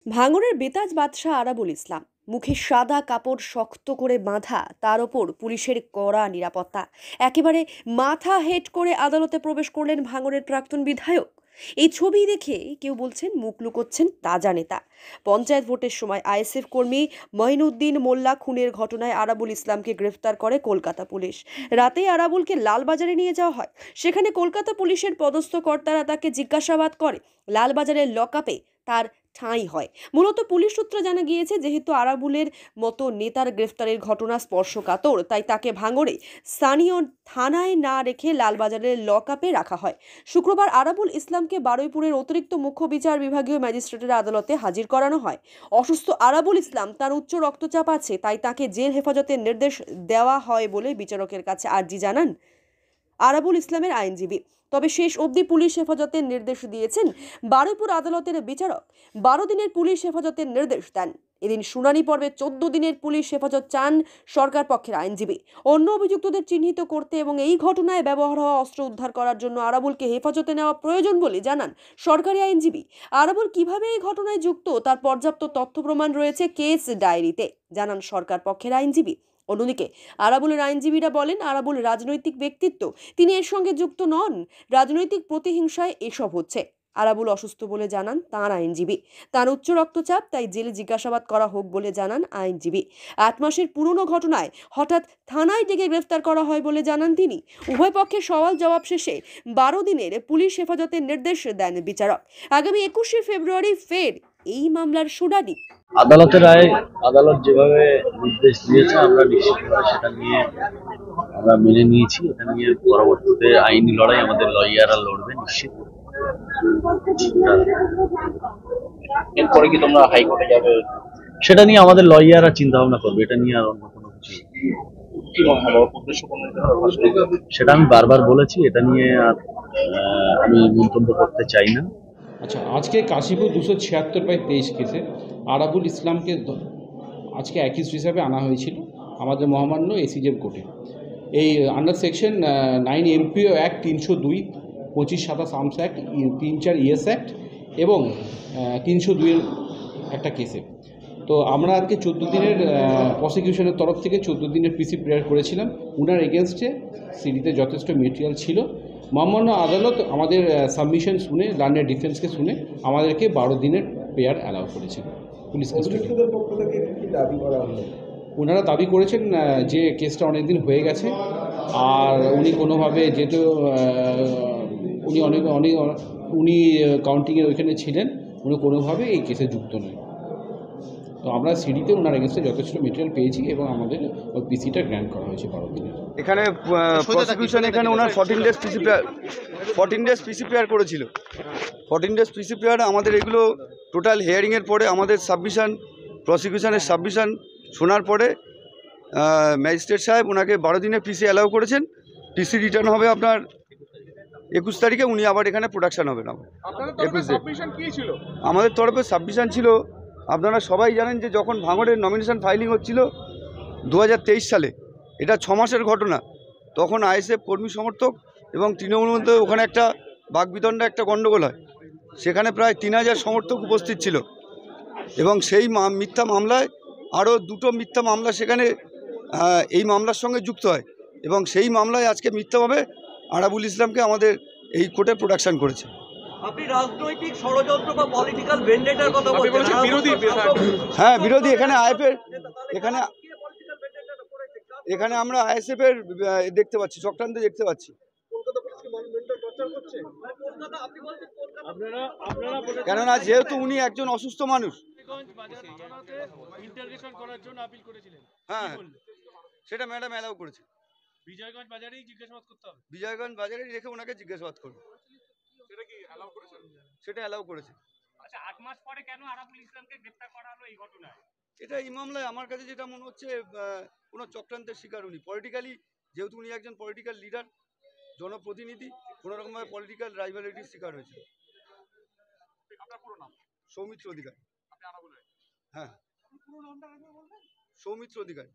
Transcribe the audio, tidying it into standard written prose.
ভাঙড়ের বেতাজ বাদশাহ আরাবুল ইসলাম মুখে সাদা কাপড় শক্ত করে বাঁধা, তার ওপর পুলিশের কড়া নিরাপত্তা, একেবারে মাথা হেট করে আদালতে প্রবেশ করলেন ভাঙড়ের প্রাক্তন বিধায়ক। এই ছবি দেখে কেউ বলছেন মুখ লুকোচ্ছেন তাজা নেতা। পঞ্চায়েত ভোটের সময় আইএসএফ কর্মী মঈনুদ্দিন মোল্লা খুনের ঘটনায় আরাবুল ইসলামকে গ্রেফতার করে কলকাতা পুলিশ। রাতে আরাবুলকে লালবাজারে নিয়ে যাওয়া হয়। সেখানে কলকাতা পুলিশের পদস্থ কর্তারা তাকে জিজ্ঞাসাবাদ করে। লালবাজারের লকআপে তার ঠাঁই হয়। মূলত পুলিশ সূত্রে জানা গিয়েছে, যেহেতু আরাবুলের মতো নেতার গ্রেফতারের ঘটনা স্পর্শকাতর, তাই তাকে ভাঙড়ে স্থানীয় থানায় না রেখে লালবাজারের লকআপে রাখা হয়। শুক্রবার আরাবুল ইসলামকে বারুইপুরের অতিরিক্ত মুখ্য বিচার বিভাগীয় ম্যাজিস্ট্রেটের আদালতে হাজির করানো হয়। অসুস্থ আরাবুল ইসলাম, তার উচ্চ রক্তচাপ আছে, তাই তাকে জেল হেফাজতের নির্দেশ দেওয়া হয় বলে বিচারকের কাছে আর্জি জানান আরাবুল ইসলামের আইনজীবী। তবে শেষ অবধি পুলিশ হেফাজতের নির্দেশ দিয়েছেন বারুইপুর আদালতের বিচারক। 12 দিনের পুলিশ হেফাজতের নির্দেশ দেন। এদিন শুনানি পর্বে 14 দিনের পুলিশ হেফাজত চান সরকার পক্ষের আইনজীবী। অন্য অভিযুক্তদের চিহ্নিত করতে এবং এই ঘটনায় ব্যবহার হওয়া অস্ত্র উদ্ধার করার জন্য আরাবুলকে হেফাজতে নেওয়া প্রয়োজন বলে জানান সরকারি আইনজীবী। আরাবুল কিভাবে এই ঘটনায় যুক্ত তার পর্যাপ্ত তথ্য প্রমাণ রয়েছে কেস ডায়েরিতে, জানান সরকার পক্ষের আইনজীবী। অন্যদিকে আরাবুলের আইনজীবীরা বলেন, আরাবুল রাজনৈতিক ব্যক্তিত্ব, তিনি এর সঙ্গে যুক্ত নন। রাজনৈতিক প্রতিহিংসায় এসব হচ্ছে। আরাবুল অসুস্থ বলে জানান তাঁর আইনজীবী। তার উচ্চ রক্তচাপ, তাই জেলে জিজ্ঞাসাবাদ করা হোক বলে জানান আইনজীবী। 8 মাসের পুরনো ঘটনায় হঠাৎ থানায় ডেকে গ্রেফতার করা হয় বলে জানান তিনি। উভয় পক্ষের সওয়াল জবাব শেষে 12 দিনের পুলিশ হেফাজতের নির্দেশ দেন বিচারক। আগামী 21শে ফেব্রুয়ারি ফের এই মামলার শুনানি। আদালতের রায় আদালত যেভাবে নির্দেশ দিয়েছে আমরা নিশ্চিতভাবে সেটা নিয়ে আমরা মেনে নিয়েছি। এটা নিয়ে পরবর্তীতে আইনি লড়াই আমাদের লয়াররা লড়বে নিশ্চিত। এরপরে কি তোমরা হাইকোর্টে যাবে? সেটা নিয়ে আমাদের লয়াররা চিন্তা ভাবনা করবে। এটা নিয়ে আর অন্য কোনো কিছু কি মনে হলো উদ্দেশ্য সেটা আমি বারবার বলেছি। এটা নিয়ে আর আমি মন্তব্য করতে চাই না। আচ্ছা, আজকে কাশীপুর 276/23 কেসে আরাবুল ইসলামকে আজকে অ্যাকিউজড হিসাবে আনা হয়েছিল আমাদের মহামান্য এসিজেড কোর্টে। এই under section 9 MPO act 302, 25/27 arms act, 3/4 ES act এবং 302-এর একটা কেসে। তো আমরা আজকে 14 দিনের প্রসিকিউশনের তরফ থেকে 14 দিনের পিসি প্রেয়ার করেছিলাম। উনার এগেনস্টে সিডিতে যথেষ্ট মেটেরিয়াল ছিল। মহামান্য আদালত আমাদের সাবমিশন শুনে, লার্নের ডিফেন্সকে শুনে আমাদেরকে 12 দিনের প্রেয়ার অ্যালাউ করেছেন পুলিশ কাস্টডি। ওনারা দাবি করেছেন যে কেসটা অনেক দিন হয়ে গেছে, আর উনি কোনোভাবে যেহেতু উনি উনি কাউন্টিংয়ের ওইখানে ছিলেন, উনি কোনোভাবে এই কেসে যুক্ত নয়। তো আমরা সিডিতে ওনার এগেনস্টে যথেষ্ট মেটেরিয়াল পেয়েছি এবং আমাদের ওই পিসিটা গ্র্যান্ট করা হয়েছে 12 দিনের। এখানে প্রসিকিউশন এখানে ওনার 14 ডেজ পিসি প্রেয়ার করেছিল। 14 ডেজ পিসি প্রেয়ার আমাদের এগুলো টোটাল হিয়ারিংয়ের পরে আমাদের সাবমিশন, প্রসিকিউশনের সাবমিশন শোনার পরে ম্যাজিস্ট্রেট সাহেব ওনাকে 12 দিনের পিসি অ্যালাউ করেছেন। পিসি রিটার্ন হবে আপনার 21 তারিখে। উনি আবার এখানে প্রোডাকশান হবেন। আমাদের তরফে সাবমিশন ছিল, আপনারা সবাই জানেন যে যখন ভাঙড়ের নমিনেশন ফাইলিং হচ্ছিল 2023 সালে, এটা 6 মাসের ঘটনা। তখন আইএসএফ কর্মী সমর্থক এবং তৃণমূলের মধ্যে ওখানে একটা বাকবিতণ্ডা, একটা গণ্ডগোল হয়। সেখানে প্রায় 3000 সমর্থক উপস্থিত ছিল এবং সেই মিথ্যা মামলায় আরও 2টো মিথ্যা মামলা সেখানে এই মামলার সঙ্গে যুক্ত হয় এবং সেই মামলায় আজকে মিথ্যাভাবে আরাবুল ইসলামকে আমাদের এই কোর্টে প্রোডাকশন করেছে। আপনি রাজনৈতিক ষড়যন্ত্র বা পলিটিক্যাল ভেন্ডেটার কথা বলছেন। হ্যাঁ, বিরোধী। এখানে আইএফের এখানে আমরা আইএসএফের দেখতে পাচ্ছি, চক্রান্ত দেখতে পাচ্ছি। কেননা যেহেতু উনি একজন অসুস্থ মানুষ। হ্যাঁ, সেটা ম্যাডাম অ্যালাউ করেছে। বিজয়গঞ্জ বাজারেই রেখে ওনাকে জিজ্ঞাসাবাদ করবে। সেটা অ্যালাউ করেছে। আচ্ছা, 8 মাস পরে কেন আরাবুল ইসলামকে গ্রেফতার করা হলো এই ঘটনায়? এটা এই মামলায় আমার কাছে যেটা মনে হচ্ছে কোনো চক্রান্তের শিকার উনি। পলিটিক্যালি, যেহেতু উনি একজন পলিটিক্যাল লিডার, জনপ্রতিনিধি, কোনোরকমভাবে পলিটিক্যাল রাইভালিটির শিকার হয়েছে। সৌমিত্র অধিকারী। হ্যাঁ, সৌমিত্র অধিকারী।